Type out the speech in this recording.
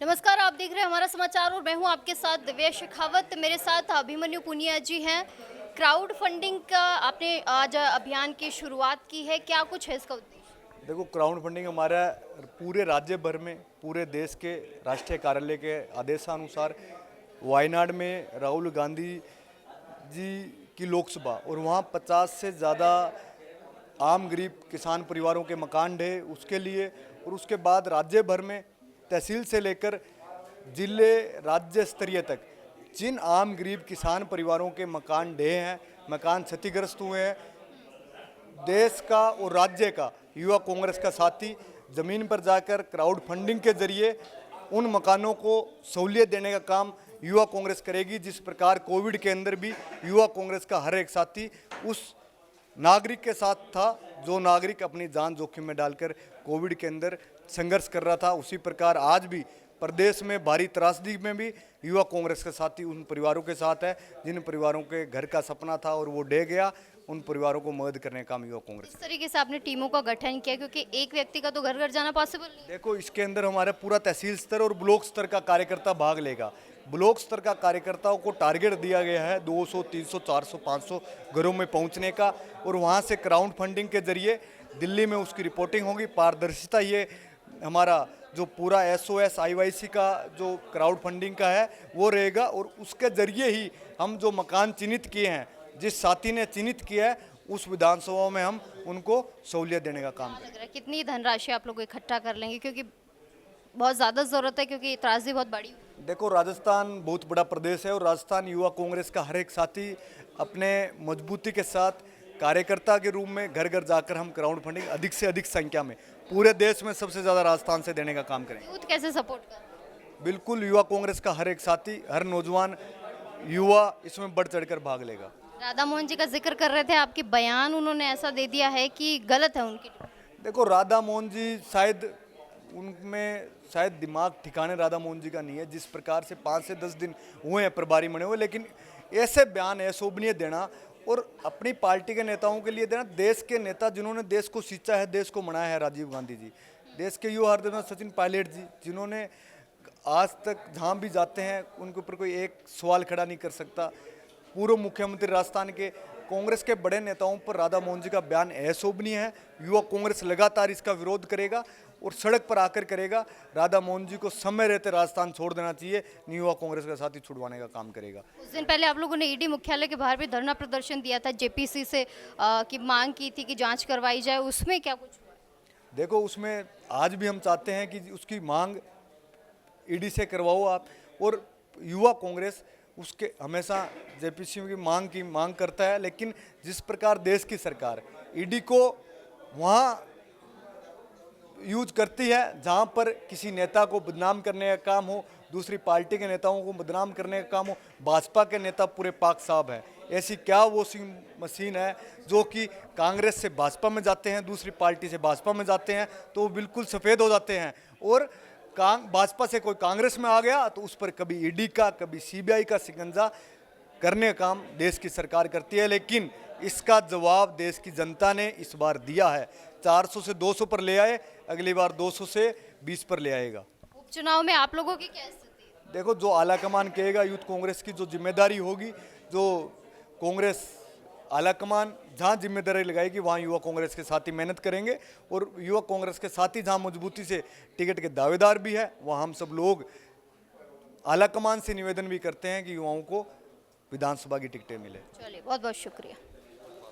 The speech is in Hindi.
नमस्कार, आप देख रहे हैं हमारा समाचार और मैं हूं आपके साथ दिव्या शेखावत। मेरे साथ अभिमन्यु पुनिया जी हैं। क्राउड फंडिंग का आपने आज अभियान की शुरुआत की है, क्या कुछ है इसका उद्देश्य? देखो, क्राउड फंडिंग हमारा पूरे राज्य भर में, पूरे देश के राष्ट्रीय कार्यालय के आदेशानुसार वायनाड में राहुल गांधी जी की लोकसभा और वहाँ 50 से ज़्यादा आम गरीब किसान परिवारों के मकान ढहे उसके लिए, और उसके बाद राज्य भर में तहसील से लेकर जिले राज्य स्तरीय तक जिन आम गरीब किसान परिवारों के मकान ढहे हैं, मकान क्षतिग्रस्त हुए हैं, देश का और राज्य का युवा कांग्रेस का साथी ज़मीन पर जाकर क्राउड फंडिंग के जरिए उन मकानों को सहूलियत देने का काम युवा कांग्रेस करेगी। जिस प्रकार कोविड के अंदर भी युवा कांग्रेस का हर एक साथी उस नागरिक के साथ था जो नागरिक अपनी जान जोखिम में डालकर कोविड के अंदर संघर्ष कर रहा था, उसी प्रकार आज भी प्रदेश में भारी त्रासदी में भी युवा कांग्रेस के साथी उन परिवारों के साथ है जिन परिवारों के घर का सपना था और वो ढह गया। उन परिवारों को मदद करने का काम युवा कांग्रेस। किस तरीके से आपने टीमों का गठन किया, क्योंकि एक व्यक्ति का तो घर घर जाना पॉसिबल नहीं है। देखो, इसके अंदर हमारा पूरा तहसील स्तर और ब्लॉक स्तर का कार्यकर्ता भाग लेगा। ब्लॉक स्तर का कार्यकर्ताओं को टारगेट दिया गया है 200, 300, 400, 500 घरों में पहुंचने का, और वहां से क्राउड फंडिंग के जरिए दिल्ली में उसकी रिपोर्टिंग होगी। पारदर्शिता ये हमारा जो पूरा SOS IYC का जो क्राउड फंडिंग का है वो रहेगा, और उसके जरिए ही हम जो मकान चिन्हित किए हैं, जिस साथी ने चिन्हित किया है उस विधानसभा में हम उनको सहूलियत देने का काम करेंगे। लग रहा है कितनी धनराशि आप लोग इकट्ठा कर लेंगे, क्योंकि बहुत ज़्यादा ज़रूरत है, क्योंकि त्रासदी बहुत बड़ी। देखो, राजस्थान बहुत बड़ा प्रदेश है और राजस्थान युवा कांग्रेस का हर एक साथी अपने मजबूती के साथ कार्यकर्ता के रूप में घर घर जाकर हम क्राउड फंडिंग अधिक से अधिक संख्या में पूरे देश में सबसे ज़्यादा राजस्थान से देने का काम करेंगे। यूथ कैसे सपोर्ट कर? बिल्कुल, युवा कांग्रेस का हर एक साथी, हर नौजवान युवा इसमें बढ़ चढ़कर भाग लेगा। राधा मोहन जी का जिक्र कर रहे थे, आपके बयान उन्होंने ऐसा दे दिया है कि गलत है उनकी। देखो, राधा मोहन जी शायद उनमें शायद दिमाग ठिकाने राधा मोहन जी का नहीं है। जिस प्रकार से 5 से 10 दिन हुए हैं प्रभारी बने हुए, लेकिन ऐसे बयान अशोभनीय देना और अपनी पार्टी के नेताओं के लिए देना, देश के नेता जिन्होंने देश को सींचा है, देश को बनाया है, राजीव गांधी जी, देश के युवा हृदय सचिन पायलट जी, जिन्होंने आज तक जहाँ भी जाते हैं उनके ऊपर कोई एक सवाल खड़ा नहीं कर सकता। पूर्व मुख्यमंत्री राजस्थान के कांग्रेस के बड़े नेताओं पर राधा मोहन जी का बयान अशोभनीय है। युवा कांग्रेस लगातार इसका विरोध करेगा और सड़क पर आकर करेगा। राधा मोहन जी को समय रहते राजस्थान छोड़ देना चाहिए, युवा कांग्रेस का साथी छुड़वाने का काम करेगा। उस दिन पहले आप लोगों ने ईडी मुख्यालय के बाहर भी धरना प्रदर्शन दिया था, JPC से की मांग की थी कि जांच करवाई जाए, उसमें क्या कुछ हुआ? देखो, उसमें आज भी हम चाहते हैं कि उसकी मांग ईडी से करवाओ आप, और युवा कांग्रेस उसके हमेशा JPC की मांग करता है। लेकिन जिस प्रकार देश की सरकार ईडी को वहाँ यूज करती है जहाँ पर किसी नेता को बदनाम करने का काम हो, दूसरी पार्टी के नेताओं को बदनाम करने का काम हो, भाजपा के नेता पूरे पाक साहब हैं। ऐसी क्या वॉशिंग मशीन है जो कि कांग्रेस से भाजपा में जाते हैं, दूसरी पार्टी से भाजपा में जाते हैं तो वो बिल्कुल सफ़ेद हो जाते हैं, और भाजपा से कोई कांग्रेस में आ गया तो उस पर कभी ईडी का, कभी CBI का शिकंजा करने का काम देश की सरकार करती है। लेकिन इसका जवाब देश की जनता ने इस बार दिया है। 400 से 200 पर ले आए, अगली बार 200 से 20 पर ले आएगा। उपचुनाव में आप लोगों की क्या स्थिति है? देखो, जो आलाकमान कहेगा, यूथ कांग्रेस की जो जिम्मेदारी होगी, जो कांग्रेस आलाकमान जहाँ जिम्मेदारी लगाएगी वहाँ युवा कांग्रेस के साथी मेहनत करेंगे, और युवा कांग्रेस के साथी जहाँ मजबूती से टिकट के दावेदार भी है वहाँ हम सब लोग आलाकमान से निवेदन भी करते हैं कि युवाओं को विधानसभा की टिकटें मिले। चलिए, बहुत बहुत शुक्रिया।